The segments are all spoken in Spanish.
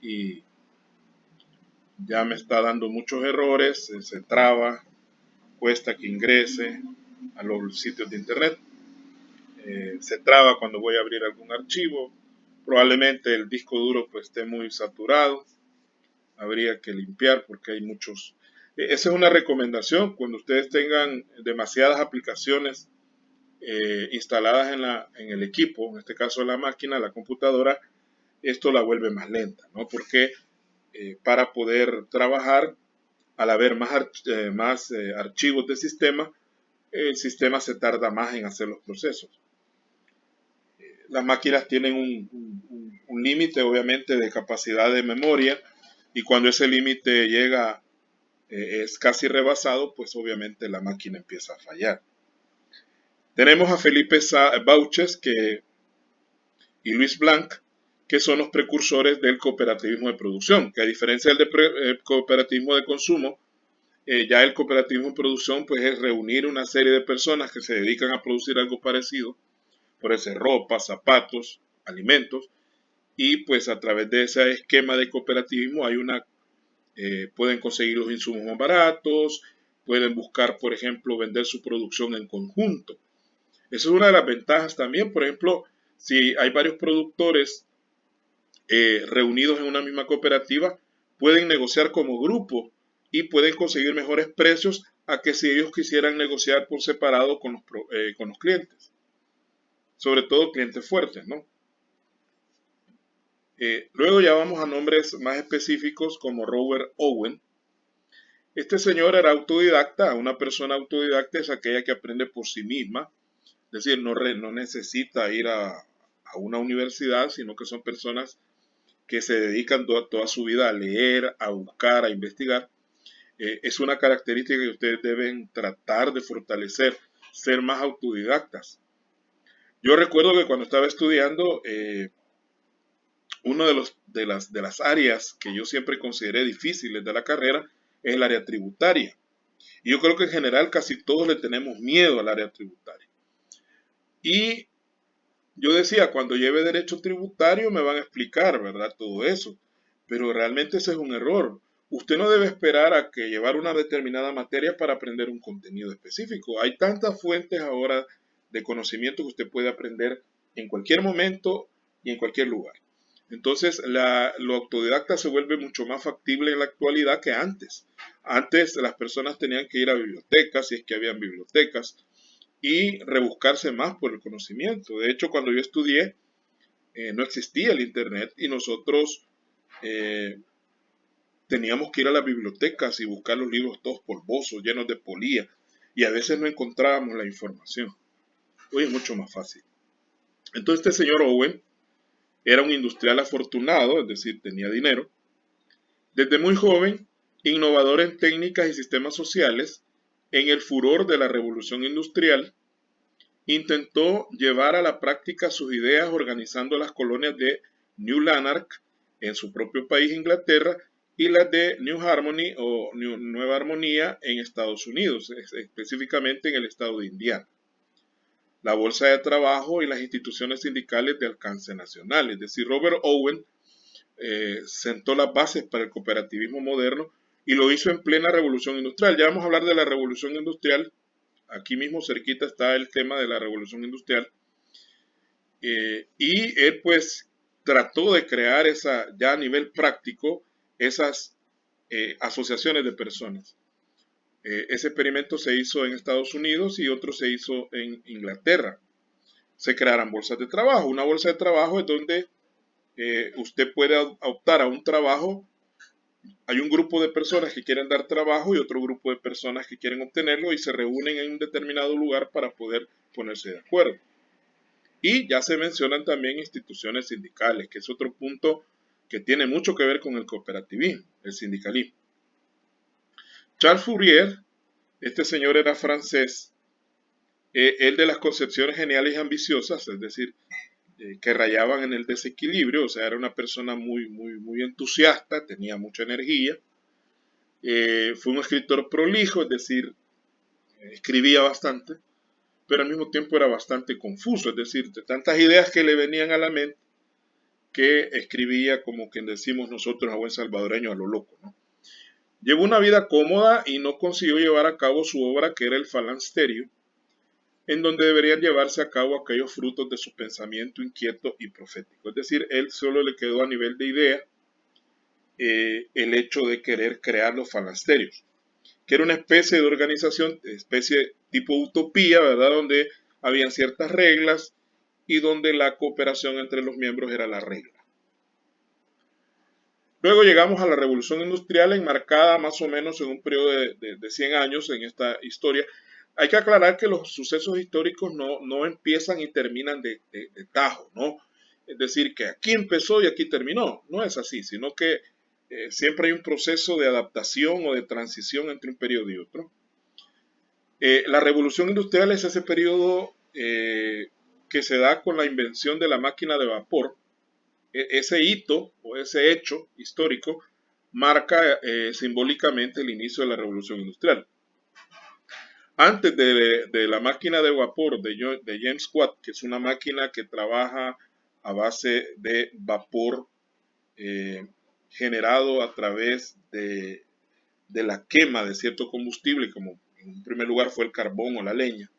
y ya me está dando muchos errores, se traba, cuesta que ingrese a los sitios de internet, se traba cuando voy a abrir algún archivo, probablemente el disco duro pues esté muy saturado, habría que limpiar porque hay muchos. Esa es una recomendación cuando ustedes tengan demasiadas aplicaciones instaladas en el equipo, en este caso la máquina, la computadora, esto la vuelve más lenta, ¿no? Porque para poder trabajar, al haber más archivos de sistema, el sistema se tarda más en hacer los procesos. Las máquinas tienen un límite, obviamente, de capacidad de memoria, y cuando ese límite llega, es casi rebasado, pues obviamente la máquina empieza a fallar. Tenemos a Felipe Bauches y Luis Blanc, que son los precursores del cooperativismo de producción, que a diferencia del cooperativismo de consumo, ya el cooperativismo de producción pues es reunir una serie de personas que se dedican a producir algo parecido, por ejemplo, ropa, zapatos, alimentos, y pues a través de ese esquema de cooperativismo pueden conseguir los insumos más baratos, pueden buscar, por ejemplo, vender su producción en conjunto. Esa es una de las ventajas también, por ejemplo, si hay varios productores reunidos en una misma cooperativa, pueden negociar como grupo y pueden conseguir mejores precios a que si ellos quisieran negociar por separado con los clientes, sobre todo clientes fuertes, ¿no? Luego ya vamos a nombres más específicos como Robert Owen. Este señor era autodidacta, una persona autodidacta es aquella que aprende por sí misma, es decir, no necesita ir a una universidad, sino que son personas que se dedican toda su vida a leer, a buscar, a investigar. Es una característica que ustedes deben tratar de fortalecer, ser más autodidactas. Yo recuerdo que cuando estaba estudiando, una de las áreas que yo siempre consideré difíciles de la carrera es el área tributaria. Y yo creo que en general casi todos le tenemos miedo al área tributaria. Y yo decía, cuando lleve derecho tributario me van a explicar, ¿verdad? Todo eso. Pero realmente ese es un error. Usted no debe esperar a que llevar una determinada materia para aprender un contenido específico. Hay tantas fuentes ahora de conocimiento que usted puede aprender en cualquier momento y en cualquier lugar. Entonces, lo autodidacta se vuelve mucho más factible en la actualidad que antes. Antes las personas tenían que ir a bibliotecas, si es que habían bibliotecas, y rebuscarse más por el conocimiento. De hecho, cuando yo estudié, no existía el Internet y nosotros eh, teníamos que ir a las bibliotecas y buscar los libros todos polvosos, llenos de polía, y a veces no encontrábamos la información. Hoy es mucho más fácil. Entonces este señor Owen era un industrial afortunado, es decir, tenía dinero. Desde muy joven, innovador en técnicas y sistemas sociales, en el furor de la revolución industrial, intentó llevar a la práctica sus ideas organizando las colonias de New Lanark en su propio país, Inglaterra, y las de New Harmony o Nueva Armonía en Estados Unidos, específicamente en el estado de Indiana. La Bolsa de Trabajo y las instituciones sindicales de alcance nacional. Es decir, Robert Owen sentó las bases para el cooperativismo moderno y lo hizo en plena revolución industrial. Ya vamos a hablar de la revolución industrial. Aquí mismo cerquita está el tema de la revolución industrial. Y él pues trató de crear ya a nivel práctico esas asociaciones de personas. Ese experimento se hizo en Estados Unidos y otro se hizo en Inglaterra. Se crearon bolsas de trabajo. Una bolsa de trabajo es donde usted puede optar a un trabajo. Hay un grupo de personas que quieren dar trabajo y otro grupo de personas que quieren obtenerlo y se reúnen en un determinado lugar para poder ponerse de acuerdo. Y ya se mencionan también instituciones sindicales, que es otro punto que tiene mucho que ver con el cooperativismo, el sindicalismo. Charles Fourier, este señor era francés, él de las concepciones geniales y ambiciosas, es decir, que rayaban en el desequilibrio, o sea, era una persona muy entusiasta, tenía mucha energía, fue un escritor prolijo, es decir, escribía bastante, pero al mismo tiempo era bastante confuso, es decir, de tantas ideas que le venían a la mente, que escribía, como quien decimos nosotros a buen salvadoreño, a lo loco, ¿no? Llevó una vida cómoda y no consiguió llevar a cabo su obra, que era el Falansterio, en donde deberían llevarse a cabo aquellos frutos de su pensamiento inquieto y profético. Es decir, él solo le quedó a nivel de idea el hecho de querer crear los falansterios, que era una especie de organización, especie tipo utopía, ¿verdad? Donde habían ciertas reglas y donde la cooperación entre los miembros era la regla. Luego llegamos a la Revolución Industrial, enmarcada más o menos en un periodo de 100 años en esta historia. Hay que aclarar que los sucesos históricos no empiezan y terminan de tajo, ¿no? Es decir, que aquí empezó y aquí terminó. No es así, sino que siempre hay un proceso de adaptación o de transición entre un periodo y otro. La Revolución Industrial es ese periodo que se da con la invención de la máquina de vapor. Ese hito o ese hecho histórico marca simbólicamente el inicio de la Revolución Industrial. Antes de la máquina de vapor de James Watt, que es una máquina que trabaja a base de vapor generado a través de la quema de cierto combustible, como en primer lugar fue el carbón o la leña.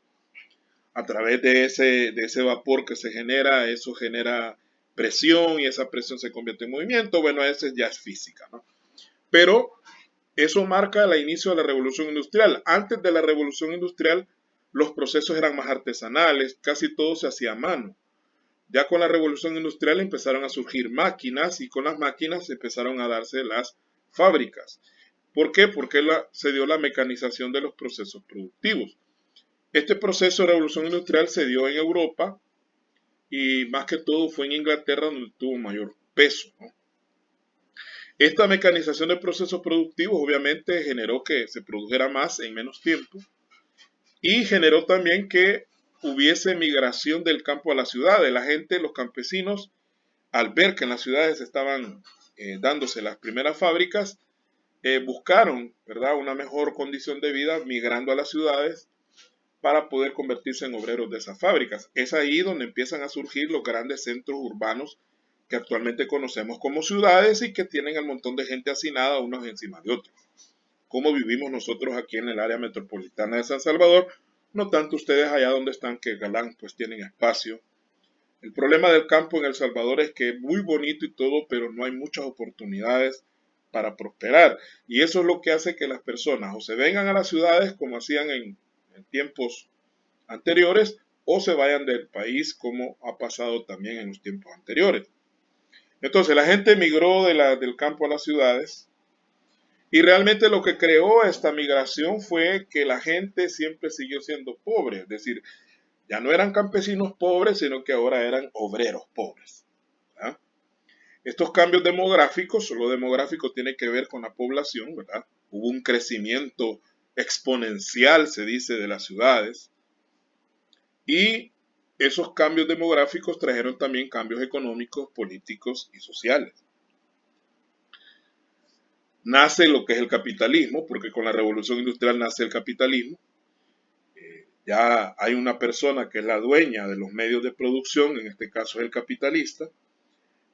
A través de ese vapor que se genera, eso genera presión y esa presión se convierte en movimiento. Bueno, eso ya es física, ¿no? Pero eso marca el inicio de la Revolución Industrial. Antes de la Revolución Industrial, los procesos eran más artesanales, casi todo se hacía a mano. Ya con la Revolución Industrial empezaron a surgir máquinas y con las máquinas empezaron a darse las fábricas. ¿Por qué? Porque se dio la mecanización de los procesos productivos. Este proceso de revolución industrial se dio en Europa y más que todo fue en Inglaterra donde tuvo mayor peso, ¿no? Esta mecanización de procesos productivos obviamente generó que se produjera más en menos tiempo y generó también que hubiese migración del campo a la ciudad. La gente, los campesinos, al ver que en las ciudades estaban dándose las primeras fábricas, buscaron, ¿verdad?, una mejor condición de vida migrando a las ciudades para poder convertirse en obreros de esas fábricas. Es ahí donde empiezan a surgir los grandes centros urbanos que actualmente conocemos como ciudades y que tienen el montón de gente hacinada unos encima de otros. Como vivimos nosotros aquí en el área metropolitana de San Salvador, no tanto ustedes allá donde están, que galán, pues tienen espacio. El problema del campo en El Salvador es que es muy bonito y todo, pero no hay muchas oportunidades para prosperar. Y eso es lo que hace que las personas o se vengan a las ciudades como hacían en tiempos anteriores o se vayan del país como ha pasado también en los tiempos anteriores. Entonces la gente migró del campo a las ciudades y realmente lo que creó esta migración fue que la gente siempre siguió siendo pobre, es decir, ya no eran campesinos pobres, sino que ahora eran obreros pobres, ¿verdad? Estos cambios demográficos, lo demográfico tiene que ver con la población, ¿verdad? Hubo un crecimiento exponencial, se dice, de las ciudades. Y esos cambios demográficos trajeron también cambios económicos, políticos y sociales. Nace lo que es el capitalismo, porque con la revolución industrial nace el capitalismo. Ya hay una persona que es la dueña de los medios de producción, en este caso es el capitalista,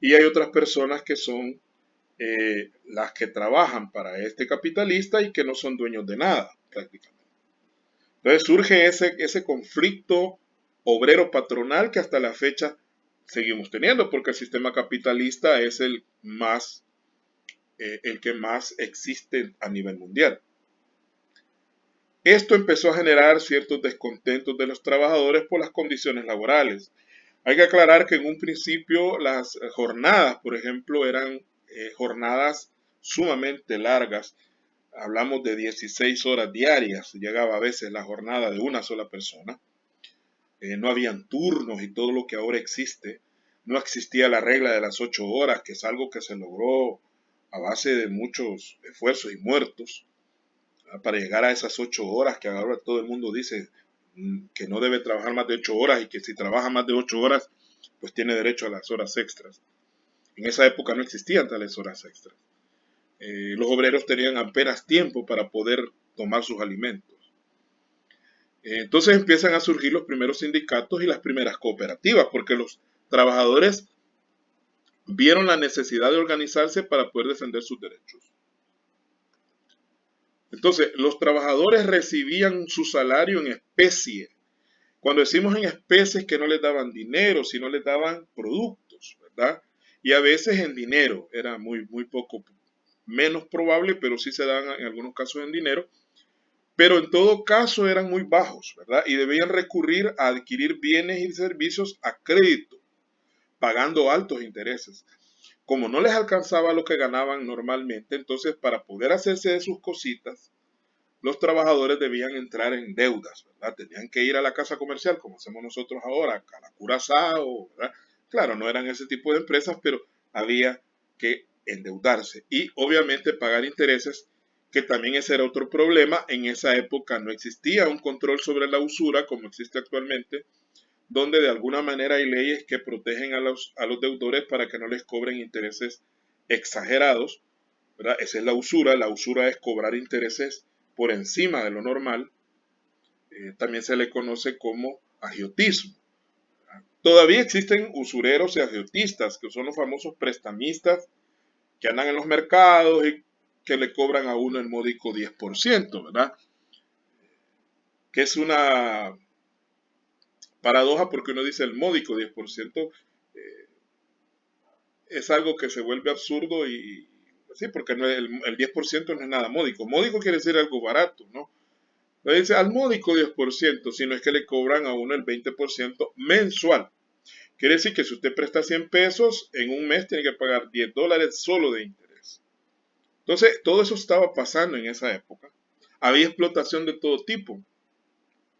y hay otras personas que son las que trabajan para este capitalista y que no son dueños de nada, prácticamente. Entonces surge ese conflicto obrero patronal que hasta la fecha seguimos teniendo, porque el sistema capitalista es el que más existe a nivel mundial. Esto empezó a generar ciertos descontentos de los trabajadores por las condiciones laborales. Hay que aclarar que en un principio las jornadas, por ejemplo, eran jornadas sumamente largas. Hablamos de 16 horas diarias, llegaba a veces la jornada de una sola persona. No habían turnos y todo lo que ahora existe. No existía la regla de las 8 horas, que es algo que se logró a base de muchos esfuerzos y muertos para llegar a esas 8 horas que ahora todo el mundo dice que no debe trabajar más de 8 horas y que si trabaja más de 8 horas pues tiene derecho a las horas extras. En esa época no existían tales horas extras. Los obreros tenían apenas tiempo para poder tomar sus alimentos. Entonces empiezan a surgir los primeros sindicatos y las primeras cooperativas, porque los trabajadores vieron la necesidad de organizarse para poder defender sus derechos. Entonces, los trabajadores recibían su salario en especie. Cuando decimos en especie es que no les daban dinero, sino les daban productos, ¿verdad? Y a veces en dinero, era muy poco, menos probable, pero sí se daban en algunos casos en dinero. Pero en todo caso eran muy bajos, ¿verdad? Y debían recurrir a adquirir bienes y servicios a crédito, pagando altos intereses. Como no les alcanzaba lo que ganaban normalmente, entonces para poder hacerse de sus cositas, los trabajadores debían entrar en deudas, ¿verdad? Tenían que ir a la casa comercial, como hacemos nosotros ahora, a la Curazao, ¿verdad? Claro, no eran ese tipo de empresas, pero había que endeudarse y obviamente pagar intereses, que también ese era otro problema. En esa época no existía un control sobre la usura como existe actualmente, donde de alguna manera hay leyes que protegen a los deudores para que no les cobren intereses exagerados, ¿verdad? Esa es la usura. La usura es cobrar intereses por encima de lo normal. También se le conoce como agiotismo. Todavía existen usureros y agiotistas, que son los famosos prestamistas que andan en los mercados y que le cobran a uno el módico 10%, ¿verdad? Que es una paradoja, porque uno dice el módico 10%, es algo que se vuelve absurdo y sí, porque no es el 10% no es nada módico. Módico quiere decir algo barato, ¿no? Entonces dice al módico 10%, sino es que le cobran a uno el 20% mensual. Quiere decir que si usted presta 100 pesos, en un mes tiene que pagar $10 solo de interés. Entonces, todo eso estaba pasando en esa época. Había explotación de todo tipo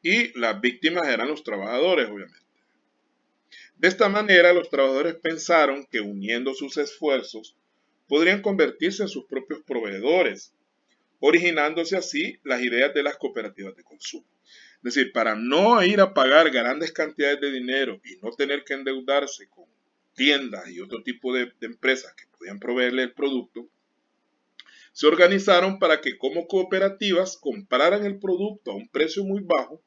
y las víctimas eran los trabajadores, obviamente. De esta manera, los trabajadores pensaron que uniendo sus esfuerzos podrían convertirse en sus propios proveedores, originándose así las ideas de las cooperativas de consumo. Es decir, para no ir a pagar grandes cantidades de dinero y no tener que endeudarse con tiendas y otro tipo de empresas que podían proveerle el producto, se organizaron para que como cooperativas compraran el producto a un precio muy bajo,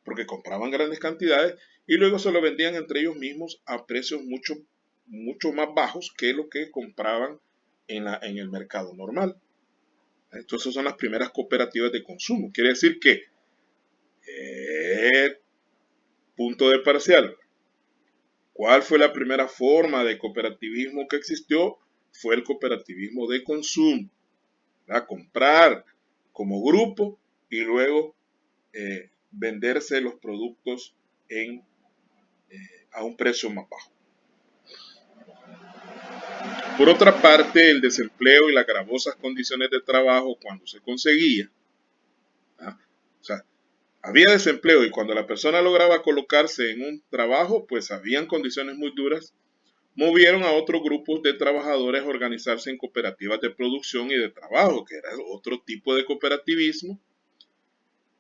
porque compraban grandes cantidades, y luego se lo vendían entre ellos mismos a precios mucho más bajos que lo que compraban en el mercado normal. Entonces son las primeras cooperativas de consumo. Quiere decir que, punto de parcial, ¿cuál fue la primera forma de cooperativismo que existió? Fue el cooperativismo de consumo. ¿Verdad? Comprar como grupo y luego venderse los productos a un precio más bajo. Por otra parte, el desempleo y las gravosas condiciones de trabajo cuando se conseguía, ¿verdad? O sea, había desempleo y cuando la persona lograba colocarse en un trabajo, pues habían condiciones muy duras, movieron a otros grupos de trabajadores a organizarse en cooperativas de producción y de trabajo, que era otro tipo de cooperativismo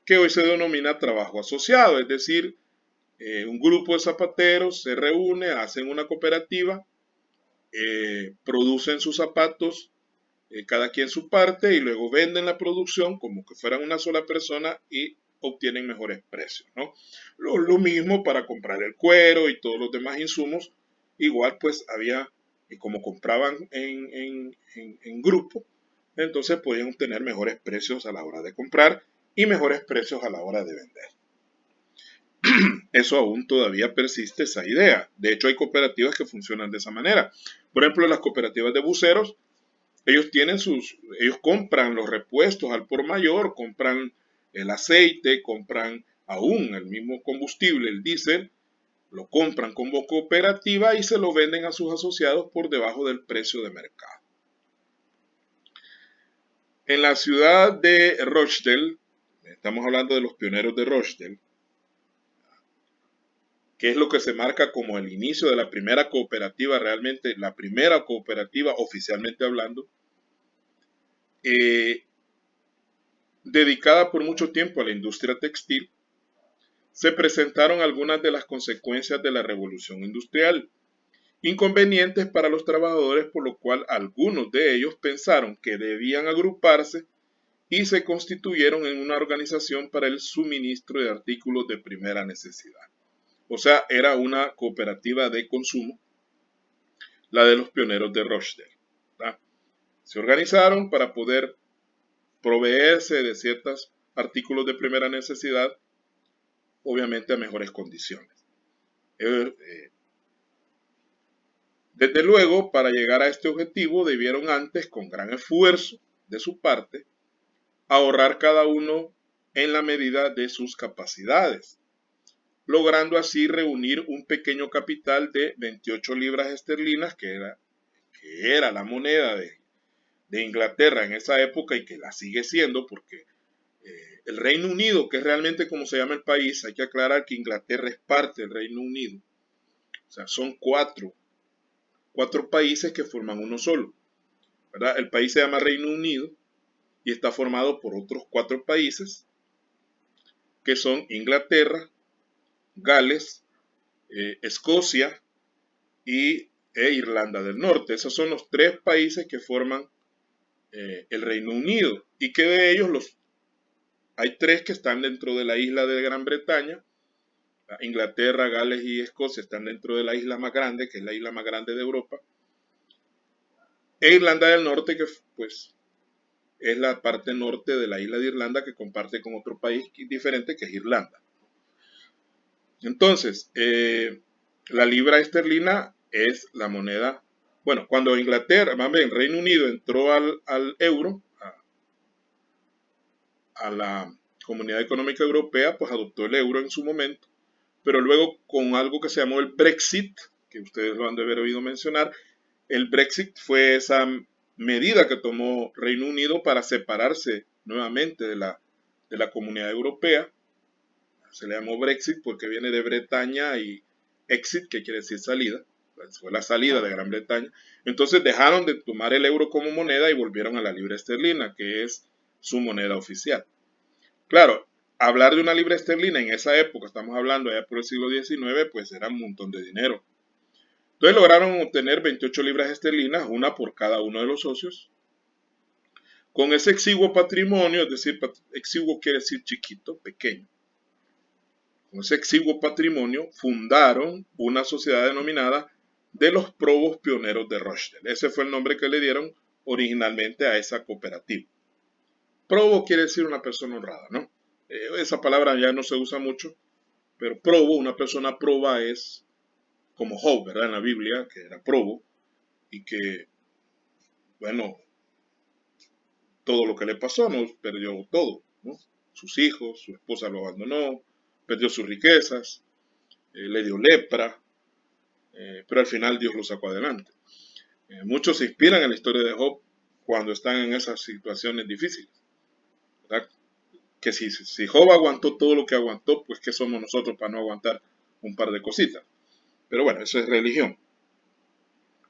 que hoy se denomina trabajo asociado, es decir, un grupo de zapateros se reúne, hacen una cooperativa, producen sus zapatos, cada quien su parte, y luego venden la producción como que fueran una sola persona y obtienen mejores precios, ¿no? Lo mismo para comprar el cuero y todos los demás insumos, igual pues había, como compraban en grupo, entonces podían obtener mejores precios a la hora de comprar y mejores precios a la hora de vender. Eso aún todavía persiste, esa idea. De hecho, hay cooperativas que funcionan de esa manera. Por ejemplo, las cooperativas de buceros, ellos compran los repuestos al por mayor, compran el aceite, compran aún el mismo combustible, el diésel, lo compran como cooperativa y se lo venden a sus asociados por debajo del precio de mercado. En la ciudad de Rochdale, estamos hablando de los pioneros de Rochdale, que es lo que se marca como el inicio de la primera cooperativa, realmente la primera cooperativa oficialmente hablando, dedicada por mucho tiempo a la industria textil, se presentaron algunas de las consecuencias de la revolución industrial, inconvenientes para los trabajadores, por lo cual algunos de ellos pensaron que debían agruparse y se constituyeron en una organización para el suministro de artículos de primera necesidad. O sea, era una cooperativa de consumo la de los pioneros de Rochdale, ¿verdad? Se organizaron para poder proveerse de ciertos artículos de primera necesidad, obviamente a mejores condiciones. Desde luego, para llegar a este objetivo debieron antes, con gran esfuerzo de su parte, ahorrar cada uno en la medida de sus capacidades, logrando así reunir un pequeño capital de 28 libras esterlinas, que era la moneda de Inglaterra en esa época y que la sigue siendo, porque el Reino Unido, que es realmente como se llama el país, hay que aclarar que Inglaterra es parte del Reino Unido. O sea, son cuatro países que forman uno solo, ¿verdad? El país se llama Reino Unido y está formado por otros 4 países que son Inglaterra, Gales, Escocia e Irlanda del Norte. Esos son los 3 países que forman el Reino Unido, y que de ellos hay 3 que están dentro de la isla de Gran Bretaña. Inglaterra, Gales y Escocia están dentro de la isla más grande, que es la isla más grande de Europa. E Irlanda del Norte, que pues es la parte norte de la isla de Irlanda, que comparte con otro país diferente, que es Irlanda. Entonces, la libra esterlina es la moneda. Bueno, cuando Inglaterra, más bien Reino Unido entró al euro, a la Comunidad Económica Europea, pues adoptó el euro en su momento, pero luego con algo que se llamó el Brexit, que ustedes lo han de haber oído mencionar. El Brexit fue esa medida que tomó Reino Unido para separarse nuevamente de la Comunidad Europea. Se le llamó Brexit porque viene de Bretaña, y exit, que quiere decir salida. Fue la salida de Gran Bretaña. Entonces dejaron de tomar el euro como moneda y volvieron a la libra esterlina, que es su moneda oficial. Claro, hablar de una libra esterlina en esa época, estamos hablando ya por el siglo XIX, pues era un montón de dinero. Entonces lograron obtener 28 libras esterlinas, una por cada uno de los socios. Con ese exiguo patrimonio, es decir, exiguo quiere decir chiquito, pequeño. Con ese exiguo patrimonio fundaron una sociedad denominada de los Probos Pioneros de Rochdale. Ese fue el nombre que le dieron originalmente a esa cooperativa. Probo quiere decir una persona honrada, ¿no? Esa palabra ya no se usa mucho, pero probo, una persona proba, es como Job, ¿verdad? En la Biblia, que era probo, y que, bueno, todo lo que le pasó, ¿no? Perdió todo, ¿no? Sus hijos, su esposa lo abandonó, perdió sus riquezas, le dio lepra, pero al final Dios lo sacó adelante. Muchos se inspiran en la historia de Job cuando están en esas situaciones difíciles, ¿verdad? Que si Job aguantó todo lo que aguantó, pues ¿qué somos nosotros para no aguantar un par de cositas? Pero bueno, eso es religión.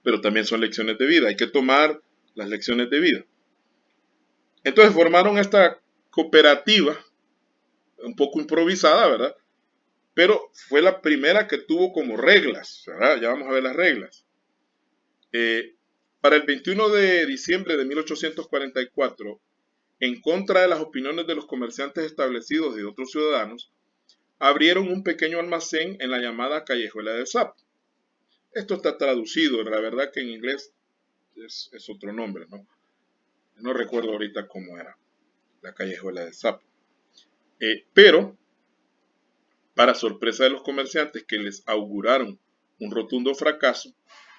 Pero también son lecciones de vida. Hay que tomar las lecciones de vida. Entonces formaron esta cooperativa, un poco improvisada, ¿verdad? Pero fue la primera que tuvo como reglas, ¿verdad? Ya vamos a ver las reglas. Para el 21 de diciembre de 1844, en contra de las opiniones de los comerciantes establecidos y de otros ciudadanos, abrieron un pequeño almacén en la llamada Callejuela del Sapo. Esto está traducido, la verdad que en inglés es otro nombre, ¿no? No recuerdo ahorita cómo era la Callejuela del Sapo. Pero, para sorpresa de los comerciantes que les auguraron un rotundo fracaso,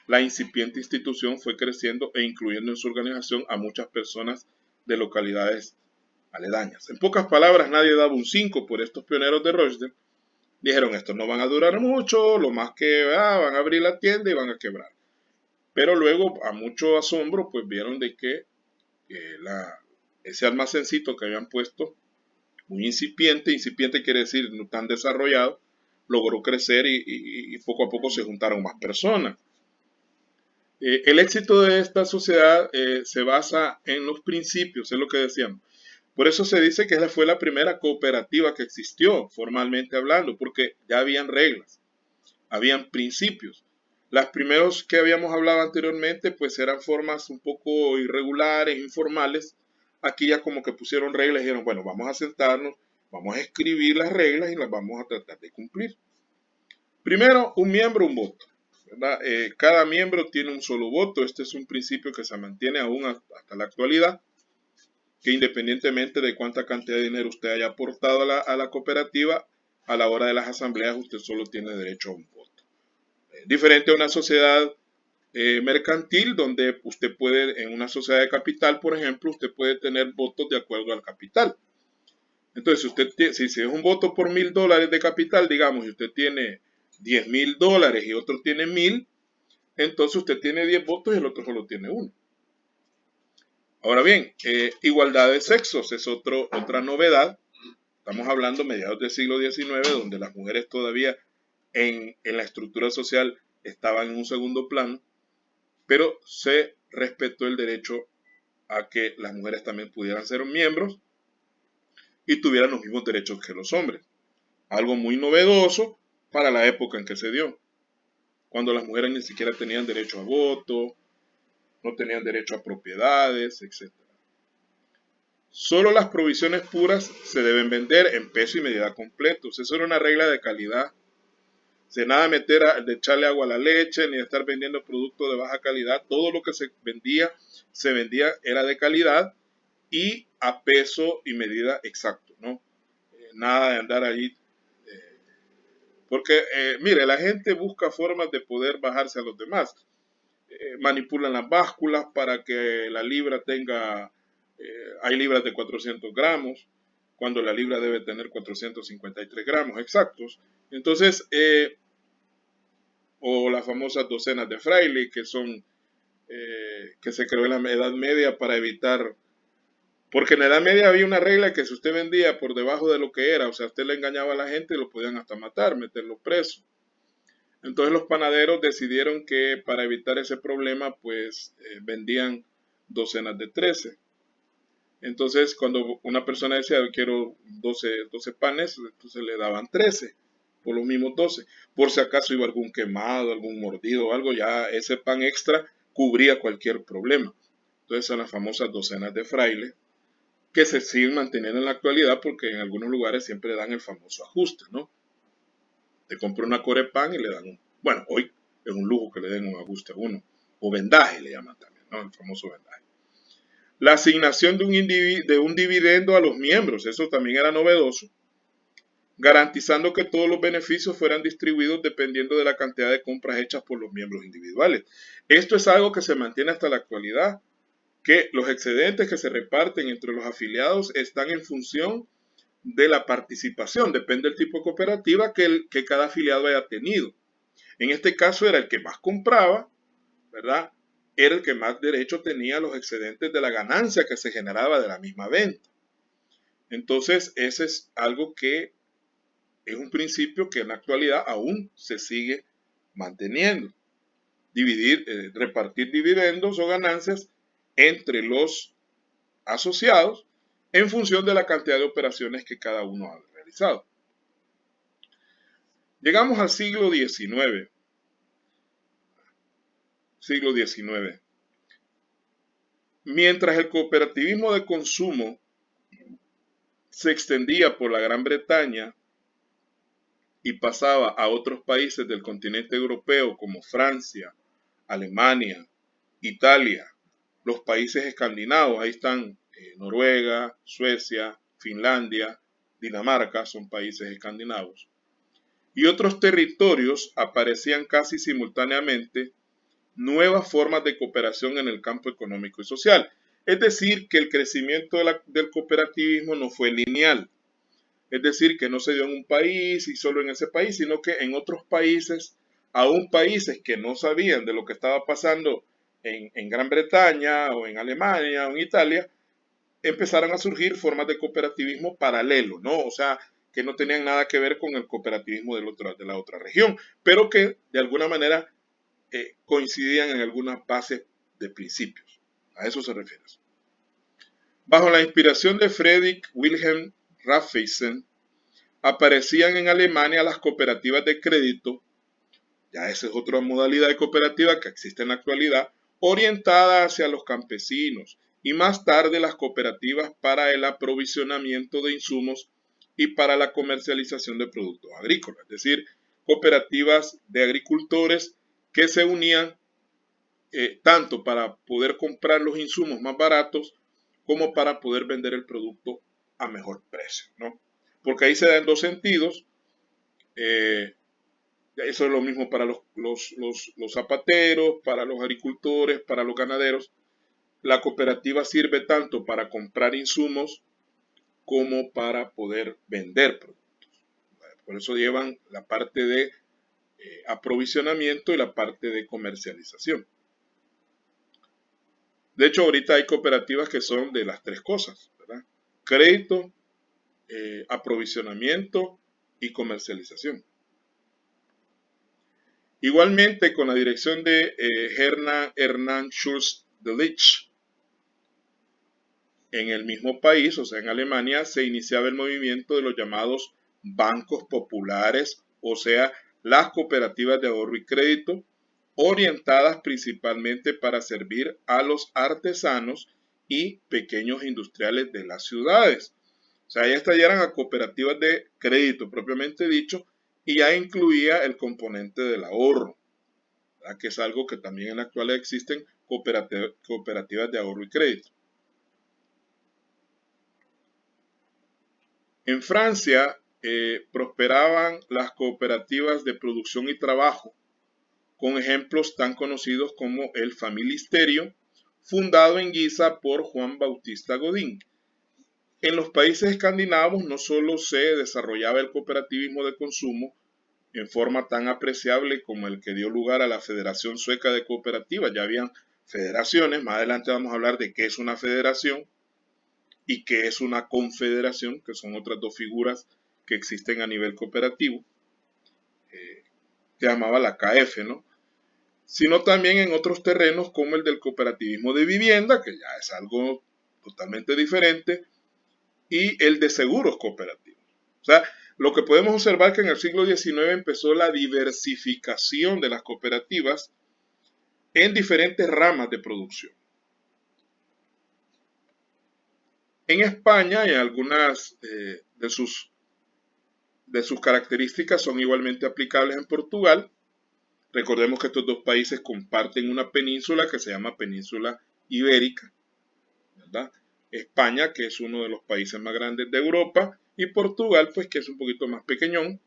la incipiente institución fue creciendo e incluyendo en su organización a muchas personas de localidades aledañas. En pocas palabras, nadie daba un 5 por estos pioneros de Rochdale. Dijeron, estos no van a durar mucho, lo más que van a abrir la tienda y van a quebrar. Pero luego, a mucho asombro, pues vieron de que ese almacencito que habían puesto, muy incipiente quiere decir no tan desarrollado, logró crecer y poco a poco se juntaron más personas. El éxito de esta sociedad se basa en los principios, es lo que decíamos. Por eso se dice que esa fue la primera cooperativa que existió, formalmente hablando, porque ya habían reglas, habían principios. Las primeros que habíamos hablado anteriormente, pues eran formas un poco irregulares, informales. Aquí ya como que pusieron reglas y dijeron, bueno, vamos a sentarnos, vamos a escribir las reglas y las vamos a tratar de cumplir. Primero, un miembro, un voto, ¿verdad? Cada miembro tiene un solo voto. Este es un principio que se mantiene aún hasta la actualidad, que independientemente de cuánta cantidad de dinero usted haya aportado a la cooperativa, a la hora de las asambleas usted solo tiene derecho a un voto. Diferente a una sociedad mercantil, donde usted puede, en una sociedad de capital, por ejemplo, usted puede tener votos de acuerdo al capital. Entonces, si es un voto por $1,000 de capital, digamos, y usted tiene $10,000 y otro tiene 1,000, entonces usted tiene 10 votos y el otro solo tiene uno. Ahora bien, igualdad de sexos es otra novedad. Estamos hablando mediados del siglo XIX, donde las mujeres todavía en la estructura social estaban en un segundo plano, pero se respetó el derecho a que las mujeres también pudieran ser miembros y tuvieran los mismos derechos que los hombres. Algo muy novedoso para la época en que se dio, cuando las mujeres ni siquiera tenían derecho a voto, no tenían derecho a propiedades, etc. Solo las provisiones puras se deben vender en peso y medida completos. Eso era una regla de calidad. De nada de echarle agua a la leche, ni de estar vendiendo productos de baja calidad. Todo lo que se vendía, era de calidad y a peso y medida exacto, ¿no? Nada de andar ahí. Porque, mire, la gente busca formas de poder bajarse a los demás. Manipulan las básculas para que la libra tenga, hay libras de 400 gramos, cuando la libra debe tener 453 gramos exactos. Entonces, o las famosas docenas de fraile, que son, que se creó en la Edad Media para evitar, porque en la Edad Media había una regla que si usted vendía por debajo de lo que era, o sea, usted le engañaba a la gente y lo podían hasta matar, meterlo preso. Entonces los panaderos decidieron que para evitar ese problema, pues vendían docenas de 13. Entonces cuando una persona decía, quiero 12 panes, entonces le daban 13 por los mismos 12. Por si acaso iba algún quemado, algún mordido o algo, ya ese pan extra cubría cualquier problema. Entonces son las famosas docenas de fraile, que se siguen manteniendo en la actualidad porque en algunos lugares siempre dan el famoso ajuste, ¿no? Te compra una core pan y le dan bueno, hoy es un lujo que le den un ajuste a uno, o vendaje le llaman también, ¿no? El famoso vendaje. La asignación de un dividendo a los miembros, eso también era novedoso, garantizando que todos los beneficios fueran distribuidos dependiendo de la cantidad de compras hechas por los miembros individuales. Esto es algo que se mantiene hasta la actualidad, que los excedentes que se reparten entre los afiliados están en función de la participación, depende del tipo de cooperativa que cada afiliado haya tenido. En este caso era el que más compraba, ¿verdad? Era el que más derecho tenía a los excedentes de la ganancia que se generaba de la misma venta. Entonces, ese es algo que es un principio que en la actualidad aún se sigue manteniendo. Repartir dividendos o ganancias entre los asociados en función de la cantidad de operaciones que cada uno ha realizado. Llegamos al siglo XIX. Mientras el cooperativismo de consumo se extendía por la Gran Bretaña y pasaba a otros países del continente europeo como Francia, Alemania, Italia, los países escandinavos, ahí están Noruega, Suecia, Finlandia, Dinamarca, son países escandinavos, y otros territorios, aparecían casi simultáneamente nuevas formas de cooperación en el campo económico y social. Es decir, que el crecimiento del cooperativismo no fue lineal. Es decir, que no se dio en un país y solo en ese país, sino que en otros países, aún países que no sabían de lo que estaba pasando en Gran Bretaña o en Alemania o en Italia, empezaron a surgir formas de cooperativismo paralelo, ¿no? O sea, que no tenían nada que ver con el cooperativismo de la otra región, pero que de alguna manera coincidían en algunas bases de principios. A eso se refiere. Bajo la inspiración de Friedrich Wilhelm Raiffeisen, aparecían en Alemania las cooperativas de crédito, ya esa es otra modalidad de cooperativa que existe en la actualidad, orientada hacia los campesinos, y más tarde las cooperativas para el aprovisionamiento de insumos y para la comercialización de productos agrícolas, es decir, cooperativas de agricultores que se unían tanto para poder comprar los insumos más baratos como para poder vender el producto a mejor precio, ¿no? Porque ahí se da en dos sentidos. Eso es lo mismo para los zapateros, para los agricultores, para los ganaderos. La cooperativa sirve tanto para comprar insumos como para poder vender productos. Por eso llevan la parte de aprovisionamiento y la parte de comercialización. De hecho, ahorita hay cooperativas que son de las tres cosas, ¿verdad? Crédito, aprovisionamiento y comercialización. Igualmente, con la dirección de Hernán Schulz de Lich, en el mismo país, o sea, en Alemania, se iniciaba el movimiento de los llamados bancos populares, o sea, las cooperativas de ahorro y crédito, orientadas principalmente para servir a los artesanos y pequeños industriales de las ciudades. O sea, ya eran a cooperativas de crédito propiamente dicho y ya incluía el componente del ahorro, ¿verdad? Que es algo que también en la actualidad existen cooperativas de ahorro y crédito. En Francia prosperaban las cooperativas de producción y trabajo, con ejemplos tan conocidos como el Familisterio, fundado en Guisa por Juan Bautista Godin. En los países escandinavos no solo se desarrollaba el cooperativismo de consumo en forma tan apreciable como el que dio lugar a la Federación Sueca de Cooperativas, ya habían federaciones, más adelante vamos a hablar de qué es una federación y qué es una confederación, que son otras dos figuras que existen a nivel cooperativo, que llamaba la KF, ¿no? Sino también en otros terrenos como el del cooperativismo de vivienda, que ya es algo totalmente diferente, y el de seguros cooperativos. O sea, lo que podemos observar que en el siglo XIX empezó la diversificación de las cooperativas en diferentes ramas de producción. En España, y algunas de sus características son igualmente aplicables en Portugal. Recordemos que estos dos países comparten una península que se llama Península Ibérica, ¿verdad? España, que es uno de los países más grandes de Europa, y Portugal, pues que es un poquito más pequeñón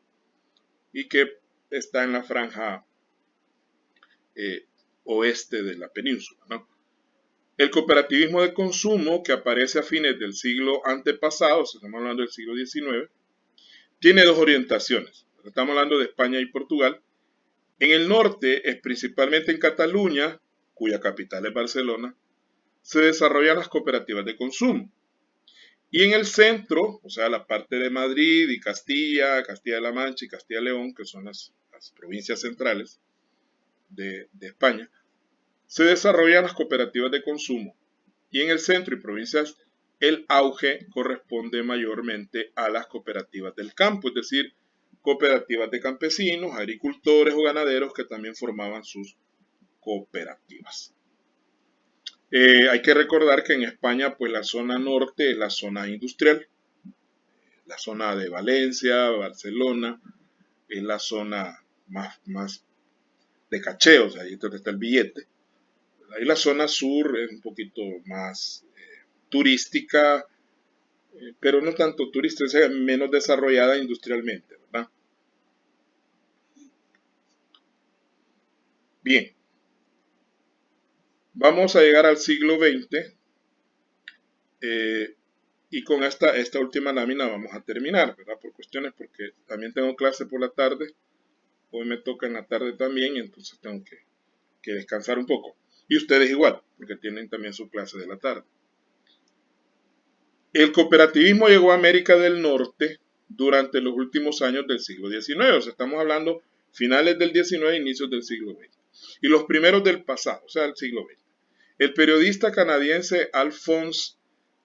y que está en la franja oeste de la península, ¿no? El cooperativismo de consumo, que aparece a fines del siglo antepasado, estamos hablando del siglo XIX, tiene dos orientaciones. Estamos hablando de España y Portugal. En el norte, es principalmente en Cataluña, cuya capital es Barcelona, se desarrollan las cooperativas de consumo. Y en el centro, o sea, la parte de Madrid y Castilla-La Mancha y Castilla-León, que son las provincias centrales de España, se desarrollan las cooperativas de consumo. Y en el centro y provincias, el auge corresponde mayormente a las cooperativas del campo, es decir, cooperativas de campesinos, agricultores o ganaderos que también formaban sus cooperativas. Hay que recordar que en España, pues la zona norte es la zona industrial, la zona de Valencia, Barcelona, es la zona más de cacheos, ahí es donde está el billete. Ahí la zona sur es un poquito más turística, pero no tanto turística, es menos desarrollada industrialmente, ¿verdad? Bien, vamos a llegar al siglo XX y con esta última lámina vamos a terminar, ¿verdad? Por cuestiones, porque también tengo clase por la tarde, hoy me toca en la tarde también, y entonces tengo que descansar un poco. Y ustedes igual, porque tienen también su clase de la tarde. El cooperativismo llegó a América del Norte durante los últimos años del siglo XIX, o sea, estamos hablando finales del XIX, inicios del siglo XX, y los primeros del pasado, o sea, del siglo XX. El periodista canadiense Alphonse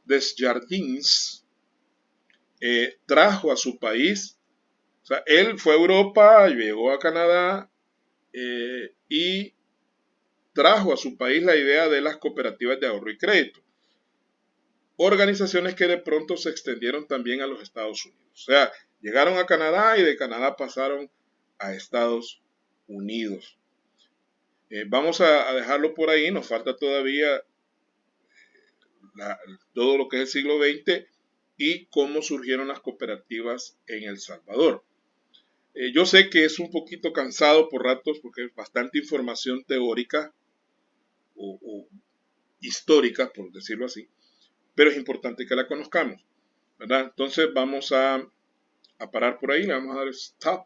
Desjardins trajo a su país, o sea, él fue a Europa, llegó a Canadá y trajo a su país la idea de las cooperativas de ahorro y crédito. Organizaciones que de pronto se extendieron también a los Estados Unidos. O sea, llegaron a Canadá y de Canadá pasaron a Estados Unidos. Vamos a dejarlo por ahí, nos falta todavía la, todo lo que es el siglo XX y cómo surgieron las cooperativas en El Salvador. Yo sé que es un poquito cansado por ratos porque es bastante información teórica o histórica, por decirlo así, pero es importante que la conozcamos, ¿verdad? Entonces vamos a parar por ahí, le vamos a dar stop